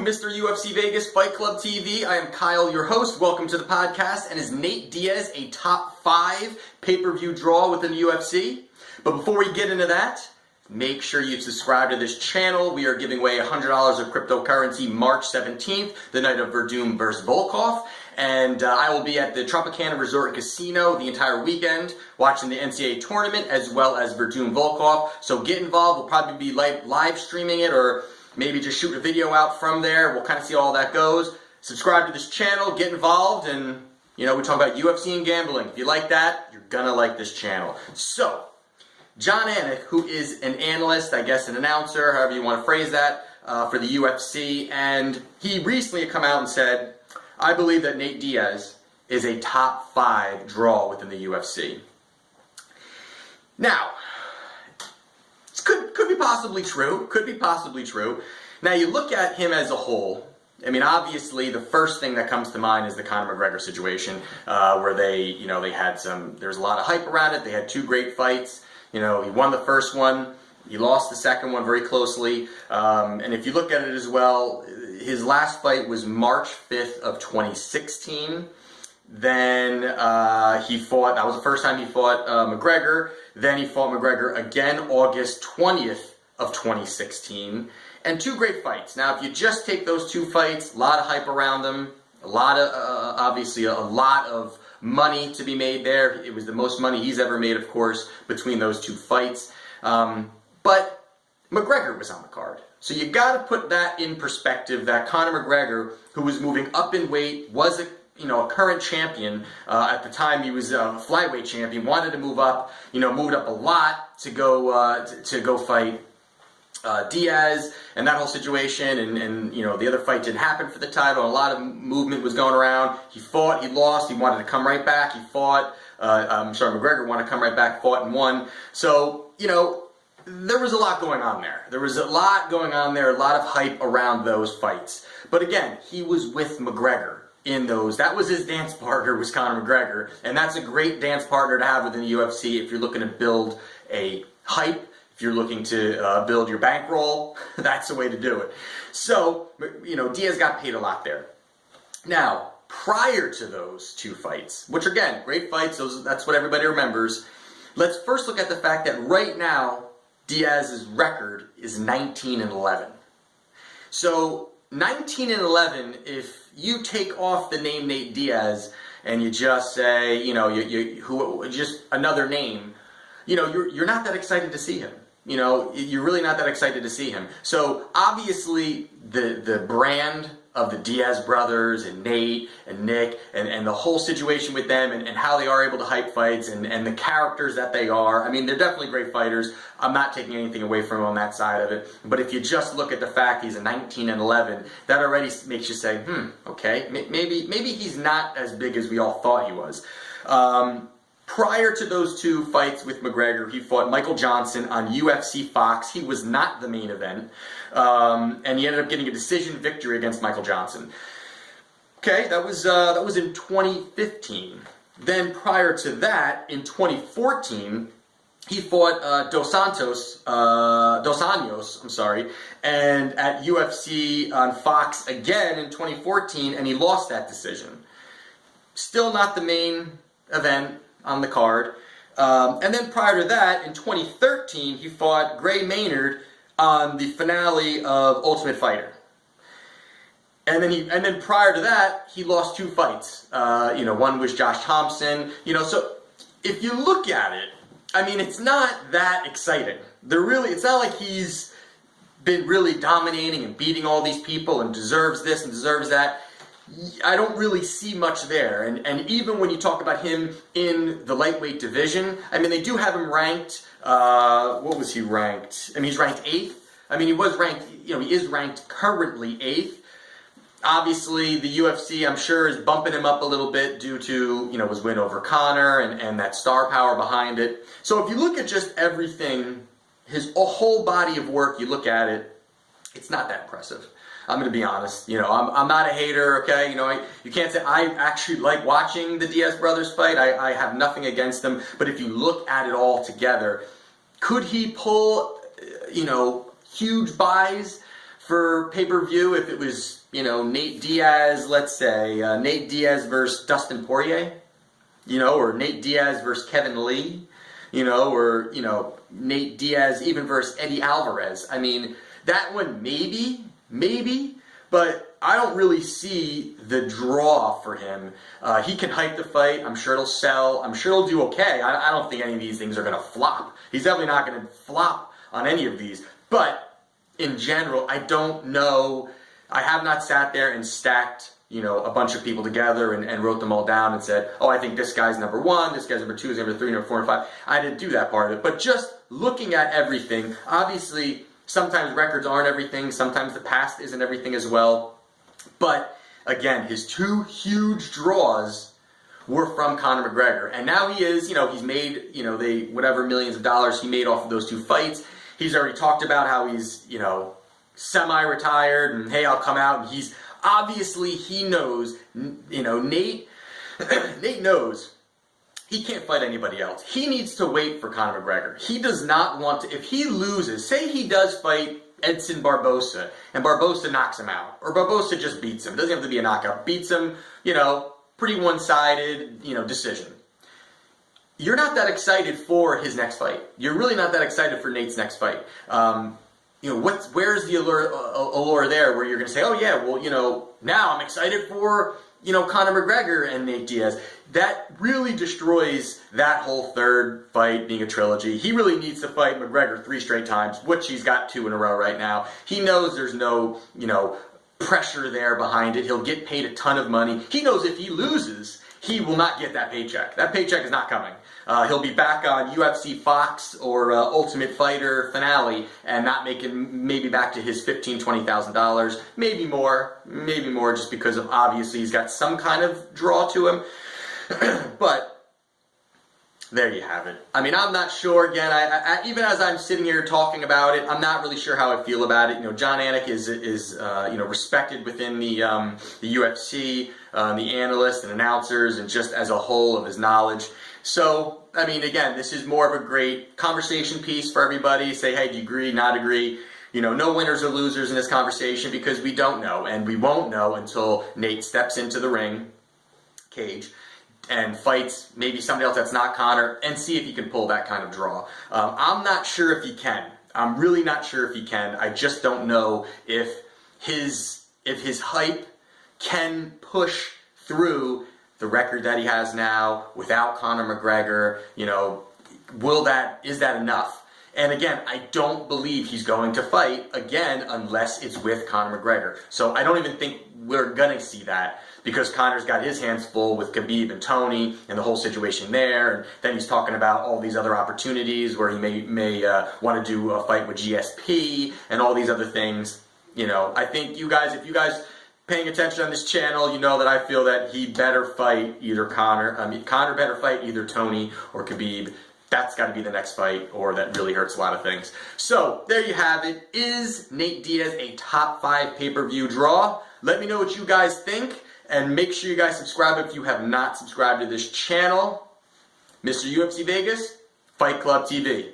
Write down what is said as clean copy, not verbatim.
Mr. UFC Vegas Fight Club TV. I am Kyle, your host. Welcome to the podcast. And is Nate Diaz a top 5 pay-per-view draw within the UFC? But before we get into that, make sure you subscribe to this channel. We are giving away $100 of cryptocurrency March 17th, the night of Verdum versus Volkov. And I will be at the Tropicana Resort and Casino the entire weekend watching the NCAA tournament as well as Verdum Volkov. So get involved. We'll probably be live streaming it or maybe just shoot a video out from there. We'll kind of see how all that goes. Subscribe to this channel, get involved, and we talk about UFC and gambling. If you like that, you're gonna like this channel. So, Jon Anik, who is an analyst, I guess an announcer, however you want to phrase that, for the UFC, and he recently come out and said, I believe that Nate Diaz is a top 5 draw within the UFC. Now, could be possibly true. Could be possibly true. Now, you look at him as a whole. I mean, obviously, the first thing that comes to mind is the Conor McGregor situation, where they had there's a lot of hype around it. They had 2 great fights. He won the first one. He lost the second one very closely. And if you look at it as well, his last fight was March 5th of 2016. Then he fought, that was the first time he fought McGregor. Then he fought McGregor again August 20th of 2016. And 2 great fights. Now, if you just take those 2 fights, a lot of hype around them, a lot of, obviously, a lot of money to be made there. It was the most money he's ever made, of course, between those 2 fights. But McGregor was on the card. So you got to put that in perspective, that Conor McGregor, who was moving up in weight, was a current champion. At the time, he was a flyweight champion, wanted to move up, moved up a lot to go fight Diaz and that whole situation, and the other fight didn't happen for the title. A lot of movement was going around. He fought, he lost, he wanted to come right back. He fought, McGregor wanted to come right back, fought and won. So, there was a lot going on there. There was a lot going on there, a lot of hype around those fights. But again, he was with McGregor in those. That was his dance partner, was Conor McGregor. And that's a great dance partner to have within the UFC if you're looking to build a hype, if you're looking to build your bankroll. That's the way to do it. So, Diaz got paid a lot there. Now, prior to those 2 fights, which again, great fights, that's what everybody remembers, let's first look at the fact that right now, Diaz's record is 19-11. So 19-11, if you take off the name Nate Diaz and you just say, just another name, you're not that excited to see him. You're really not that excited to see him. So obviously the brand of the Diaz brothers and Nate and Nick and the whole situation with them and how they are able to hype fights and the characters that they are. I mean, they're definitely great fighters. I'm not taking anything away from them on that side of it. But if you just look at the fact he's a 19-11, that already makes you say, okay, maybe he's not as big as we all thought he was. Prior to those 2 fights with McGregor, he fought Michael Johnson on UFC Fox. He was not the main event, and he ended up getting a decision victory against Michael Johnson. Okay, that was in 2015. Then prior to that, in 2014, he fought Dos Anjos, and at UFC on Fox again in 2014, and he lost that decision. Still not the main event on the card. And then prior to that, in 2013, he fought Gray Maynard on the finale of Ultimate Fighter. And then prior to that, he lost 2 fights. One was Josh Thompson. So if you look at it, I mean, it's not that exciting. It's not like he's been really dominating and beating all these people and deserves this and deserves that. I don't really see much there. And even when you talk about him in the lightweight division, I mean, they do have him ranked, what was he ranked? I mean, he's ranked 8th. I mean, he was ranked, he is ranked currently 8th. Obviously, the UFC, I'm sure, is bumping him up a little bit due to, his win over Conor and that star power behind it. So if you look at just everything, his whole body of work, you look at it, it's not that impressive. I'm going to be honest. I'm not a hater, okay? You can't say I actually like watching the Diaz brothers fight. I have nothing against them. But if you look at it all together, could he pull, huge buys for pay-per-view if it was, Nate Diaz, let's say, Nate Diaz versus Dustin Poirier, or Nate Diaz versus Kevin Lee, or, Nate Diaz even versus Eddie Alvarez. I mean, that one maybe, but I don't really see the draw for him. He can hype the fight. I'm sure it'll sell. I'm sure it'll do okay. I don't think any of these things are going to flop. He's definitely not going to flop on any of these. But in general, I don't know. I have not sat there and stacked, a bunch of people together and wrote them all down and said, oh, I think this guy's number 1, this guy's number 2, this guy's number 3, number 4, and 5. I didn't do that part of it. But just looking at everything, obviously, sometimes records aren't everything. Sometimes the past isn't everything as well. But again, his 2 huge draws were from Conor McGregor. And now he is, he's made, whatever millions of dollars he made off of those 2 fights. He's already talked about how he's, semi-retired and, hey, I'll come out. And he's, obviously, he knows, Nate knows he can't fight anybody else. He needs to wait for Conor McGregor. He does not want to, if he loses, say he does fight Edson Barbosa, and Barbosa knocks him out, or Barbosa just beats him. It doesn't have to be a knockout. Beats him, pretty one-sided, decision. You're not that excited for his next fight. You're really not that excited for Nate's next fight. Where's the allure there where you're going to say, oh yeah, well, now I'm excited for, Conor McGregor and Nate Diaz. That really destroys that whole third fight being a trilogy. He really needs to fight McGregor 3 straight times, which he's got 2 in a row right now. He knows there's no, pressure there behind it. He'll get paid a ton of money. He knows if he loses, he will not get that paycheck. That paycheck is not coming. He'll be back on UFC Fox or Ultimate Fighter finale and not making maybe back to his $15,000, $20,000, maybe more, just because of obviously he's got some kind of draw to him. But there you have it. I mean, I'm not sure. Again, I even as I'm sitting here talking about it, I'm not really sure how I feel about it. John Anik is respected within the UFC, the analysts and announcers, and just as a whole of his knowledge. So, I mean, again, this is more of a great conversation piece for everybody. Say, hey, do you agree, not agree? No winners or losers in this conversation because we don't know, and we won't know until Nate steps into the ring cage and fights maybe somebody else that's not Conor and see if he can pull that kind of draw. I'm not sure if he can. I'm really not sure if he can. I just don't know if his hype can push through the record that he has now without Conor McGregor. Is that enough? And again, I don't believe he's going to fight again unless it's with Conor McGregor. So I don't even think we're going to see that because Conor's got his hands full with Khabib and Tony and the whole situation there. And then he's talking about all these other opportunities where he may want to do a fight with GSP and all these other things. I think if you guys paying attention on this channel, you know that I feel that he better fight either Conor better fight either Tony or Khabib. That's got to be the next fight, or that really hurts a lot of things. So, there you have it. Is Nate Diaz a top 5 pay-per-view draw? Let me know what you guys think, and make sure you guys subscribe if you have not subscribed to this channel. Mr. UFC Vegas, Fight Club TV.